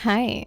Hi.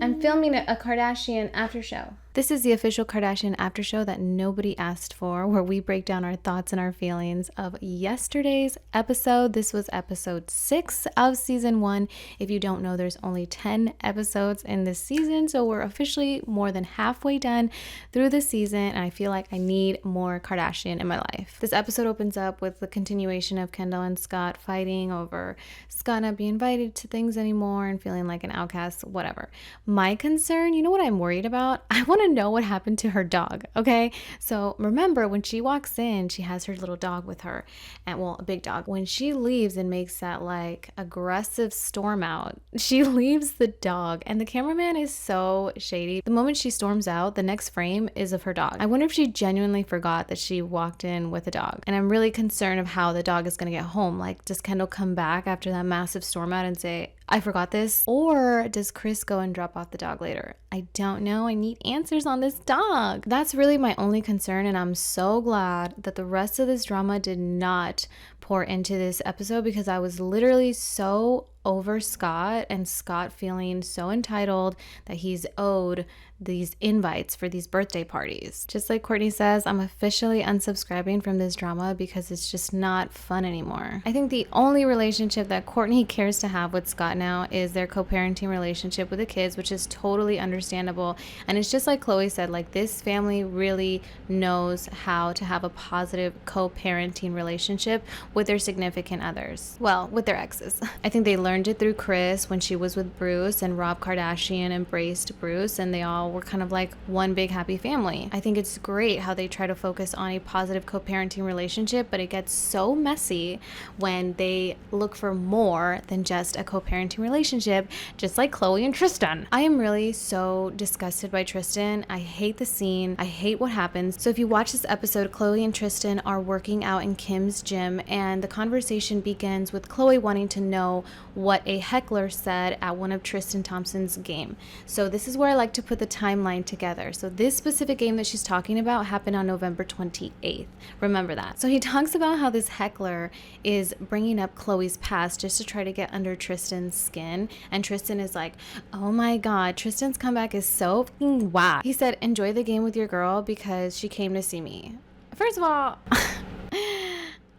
I'm filming a Kardashian After Show. This is the official Kardashian After Show that nobody asked for, where we break down our thoughts and our feelings of yesterday's episode. This was episode 6 of season 1. If you don't know, there's only 10 episodes in this season, so we're officially more than halfway done through the season, and I feel like I need more Kardashian in my life. This episode opens up with the continuation of Kendall and Scott fighting over Scott not being invited to things anymore and feeling like an outcast, whatever. My concern, you know what I'm worried about? I want to know what happened to her dog, okay? So remember, when she walks in, she has her little dog with her, and well, a big dog. When she leaves and makes that like aggressive storm out, she leaves the dog, and the cameraman is so shady. The moment she storms out, the next frame is of her dog. I wonder if she genuinely forgot that she walked in with a dog, and I'm really concerned of how the dog is gonna get home. Like, does Kendall come back after that massive storm out and say, I forgot this? Or does Chris go and drop off the dog later? I don't know. I need answers on this dog. That's really my only concern, and I'm so glad that the rest of this drama did not pour into this episode, because I was literally so over Scott, and Scott feeling so entitled that he's owed these invites for these birthday parties. Just like Kourtney says, I'm officially unsubscribing from this drama because it's just not fun anymore. I think the only relationship that Kourtney cares to have with Scott now is their co-parenting relationship with the kids, which is totally understandable. And it's just like Khloe said, like, this family really knows how to have a positive co-parenting relationship with their significant others. Well, with their exes. I think they learned it through Kris when she was with Bruce, and Rob Kardashian embraced Bruce, and they all were kind of like one big happy family. I think it's great how they try to focus on a positive co-parenting relationship, but it gets so messy when they look for more than just a co-parenting relationship, just like Khloe and Tristan. I am really so disgusted by Tristian. I hate the scene. I hate what happens. So if you watch this episode, Khloe and Tristan are working out in Kim's gym, and the conversation begins with Khloe wanting to know what a heckler said at one of Tristan Thompson's game. So this is where I like to put the timeline together. So this specific game that she's talking about happened on November 28th. Remember that. So he talks about how this heckler is bringing up Khloe's past just to try to get under Tristan's skin. And Tristan is like, oh my God, Tristan's comeback is so fucking whack. He said, enjoy the game with your girl because she came to see me. First of all,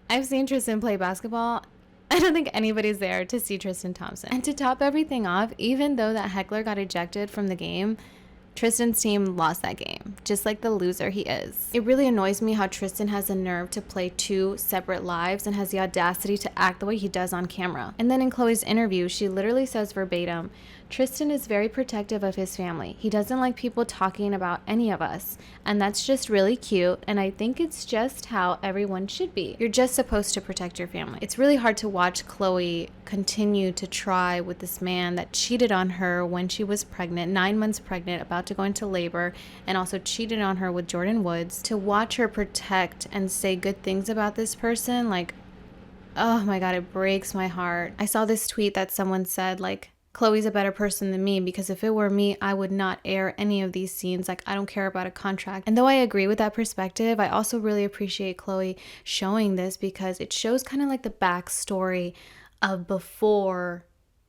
I've seen Tristan play basketball. I don't think anybody's there to see Tristan Thompson. And to top everything off, even though that heckler got ejected from the game, Tristan's team lost that game, just like the loser he is. It really annoys me how Tristan has the nerve to play two separate lives and has the audacity to act the way he does on camera. And then in Khloe's interview, she literally says verbatim, Tristan is very protective of his family. He doesn't like people talking about any of us. And that's just really cute. And I think it's just how everyone should be. You're just supposed to protect your family. It's really hard to watch Khloe continue to try with this man that cheated on her when she was pregnant, 9 months pregnant, about to go into labor, and also cheated on her with Jordan Woods. To watch her protect and say good things about this person, like, oh my God, it breaks my heart. I saw this tweet that someone said, like, Khloe's a better person than me, because if it were me, I would not air any of these scenes. Like, I don't care about a contract. And though I agree with that perspective, I also really appreciate Khloe showing this, because it shows kind of like the backstory of before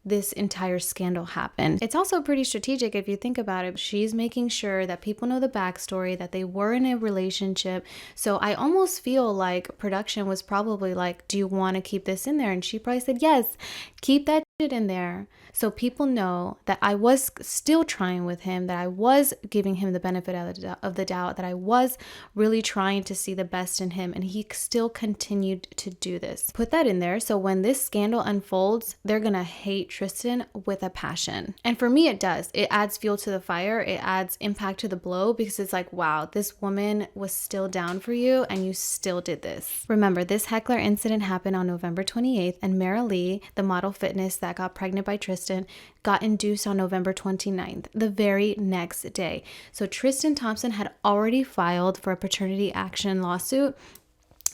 this entire scandal happened. It's also pretty strategic if you think about it. She's making sure that people know the backstory, that they were in a relationship. So I almost feel like production was probably like, do you want to keep this in there? And she probably said, yes, keep that shit in there, so people know that I was still trying with him, that I was giving him the benefit of the doubt, that I was really trying to see the best in him, and he still continued to do this. Put that in there, so when this scandal unfolds, they're gonna hate Tristan with a passion. And for me, it does. It adds fuel to the fire. It adds impact to the blow, because it's like, wow, this woman was still down for you and you still did this. Remember, this heckler incident happened on November 28th, and Mara Lee, the model fitness that got pregnant by Tristan, got induced on November 29th, the very next day. So Tristan Thompson had already filed for a paternity action lawsuit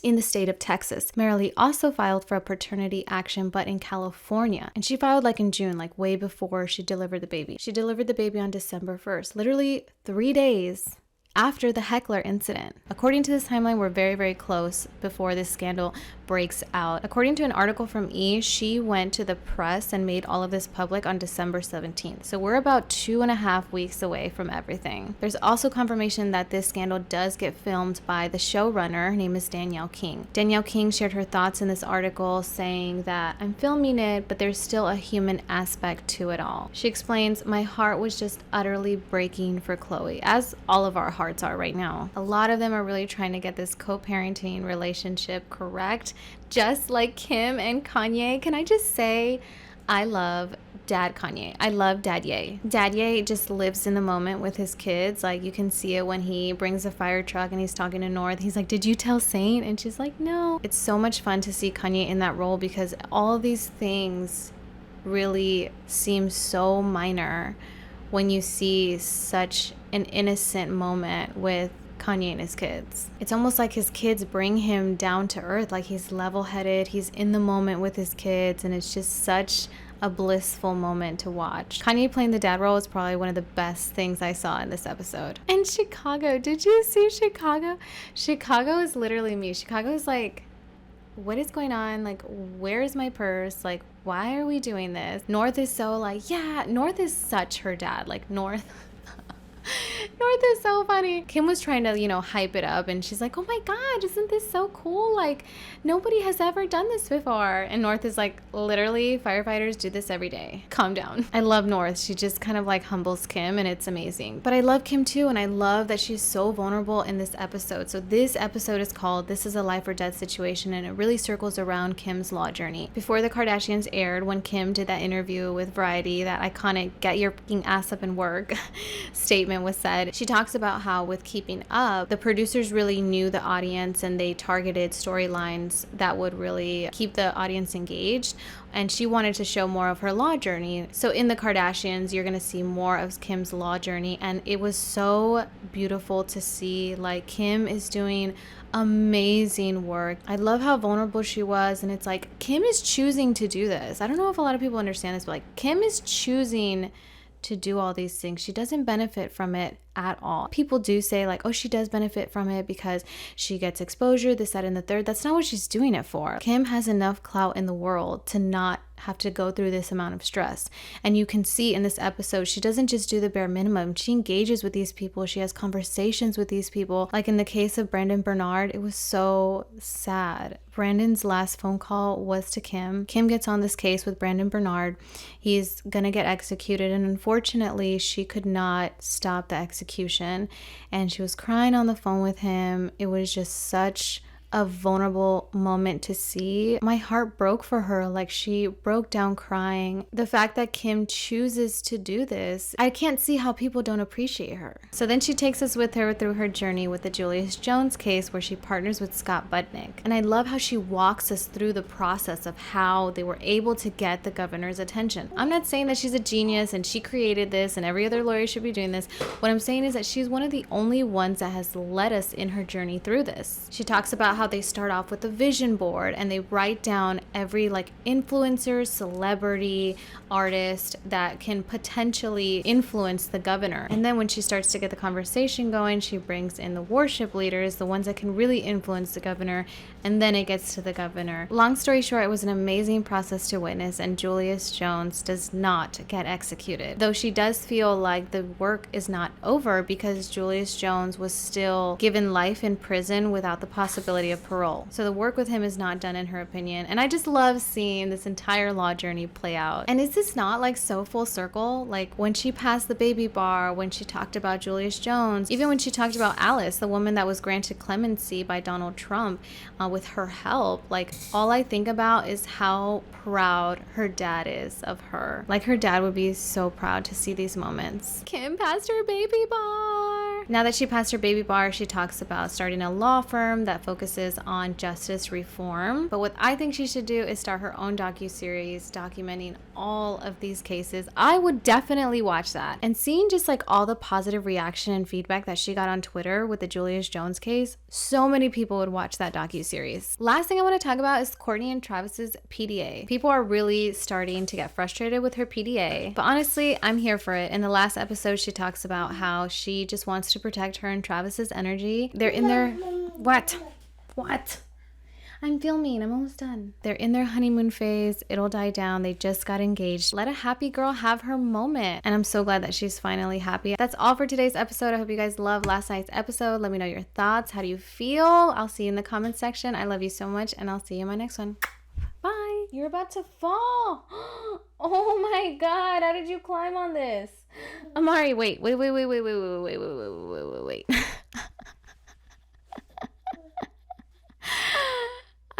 in the state of Texas. Mara Lee also filed for a paternity action, but in California. And she filed like in June, like way before she delivered the baby. She delivered the baby on December 1st, literally 3 days after the heckler incident. According to this timeline, we're very, very close before this scandal breaks out. According to an article from E!, she went to the press and made all of this public on December 17th. So we're about 2.5 weeks away from everything. There's also confirmation that this scandal does get filmed by the showrunner. Her name is Danielle King. Danielle King shared her thoughts in this article saying that I'm filming it, but there's still a human aspect to it all. She explains, my heart was just utterly breaking for Khloe, as all of our hearts are right now. A lot of them are really trying to get this co-parenting relationship correct, just like Kim and Kanye. Can I just say, I love Dad Kanye. I love DadYe. DadYe just lives in the moment with his kids. Like, you can see it when he brings a fire truck and he's talking to North. He's like, did you tell Saint? And she's like, no. It's so much fun to see Kanye in that role because all of these things really seem so minor when you see such an innocent moment with Kanye and his kids. It's almost like his kids bring him down to earth, like he's level-headed, he's in the moment with his kids, and it's just such a blissful moment to watch. Kanye playing the dad role is probably one of the best things I saw in this episode. And Chicago, did you see Chicago? Chicago is literally me. Chicago is like, what is going on? Like, where is my purse? Like, why are we doing this? North is so like, yeah, North is such her dad. Like, North is so funny. Kim was trying to, hype it up, and she's like, oh my God, isn't this so cool? Like, nobody has ever done this before. And North is like, literally, firefighters do this every day. Calm down. I love North. She just kind of like humbles Kim, and it's amazing. But I love Kim too, and I love that she's so vulnerable in this episode. So this episode is called This is a Life or Death Situation, and it really circles around Kim's law journey. Before the Kardashians aired, when Kim did that interview with Variety, that iconic "get your fucking ass up and work" statement was said. She talks about how with Keeping Up, the producers really knew the audience and they targeted storylines that would really keep the audience engaged. And she wanted to show more of her law journey. So in the Kardashians, you're going to see more of Kim's law journey. And it was so beautiful to see. Like, Kim is doing amazing work. I love how vulnerable she was. And it's like, Kim is choosing to do this. I don't know if a lot of people understand this, but like, Kim is choosing to do all these things. She doesn't benefit from it at all. People do say like, oh, she does benefit from it because she gets exposure, this, that, and the third. That's not what she's doing it for. Kim has enough clout in the world to not have to go through this amount of stress. And you can see in this episode, she doesn't just do the bare minimum. She engages with these people. She has conversations with these people. Like in the case of Brandon Bernard, it was so sad. Brandon's last phone call was to Kim. Kim gets on this case with Brandon Bernard. He's gonna get executed, and unfortunately, she could not stop the execution, and she was crying on the phone with him. It was just such a vulnerable moment to see. My heart broke for her. Like, she broke down crying. The fact that Kim chooses to do this, I can't see how people don't appreciate her. So then she takes us with her through her journey with the Julius Jones case, where she partners with Scott Budnick. And I love how she walks us through the process of how they were able to get the governor's attention. I'm not saying that she's a genius and she created this and every other lawyer should be doing this. What I'm saying is that she's one of the only ones that has led us in her journey through this. She talks about how they start off with a vision board and they write down every like influencer, celebrity, artist that can potentially influence the governor. And then when she starts to get the conversation going, she brings in the worship leaders, the ones that can really influence the governor, and then it gets to the governor. Long story short, it was an amazing process to witness, and Julius Jones does not get executed. Though she does feel like the work is not over because Julius Jones was still given life in prison without the possibility of parole. So the work with him is not done in her opinion. And I just love seeing this entire law journey play out. And is this not like so full circle? Like when she passed the baby bar, when she talked about Julius Jones, even when she talked about Alice, the woman that was granted clemency by Donald Trump with her help, like all I think about is how proud her dad is of her. Like her dad would be so proud to see these moments. Kim passed her baby bar. Now that she passed her baby bar, she talks about starting a law firm that focuses on justice reform. But what I think she should do is start her own docuseries documenting all of these cases. I would definitely watch that. And seeing just like all the positive reaction and feedback that she got on Twitter with the Julius Jones case, so many people would watch that docuseries. Last thing I want to talk about is Kourtney and Travis's PDA. People are really starting to get frustrated with her PDA, but honestly, I'm here for it. In the last episode, she talks about how she just wants to to protect her and Travis's energy. They're in their... What? I'm filming. I'm almost done. They're in their honeymoon phase. It'll die down. They just got engaged. Let a happy girl have her moment. And I'm so glad that she's finally happy. That's all for today's episode. I hope you guys loved last night's episode. Let me know your thoughts. How do you feel? I'll see you in the comment section. I love you so much, and I'll see you in my next one. Bye. You're about to fall. Oh my God. How did you climb on this? Amari, wait.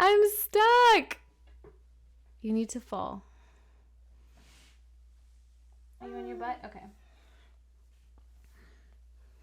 I'm stuck. You need to fall. Are you on your butt? Okay.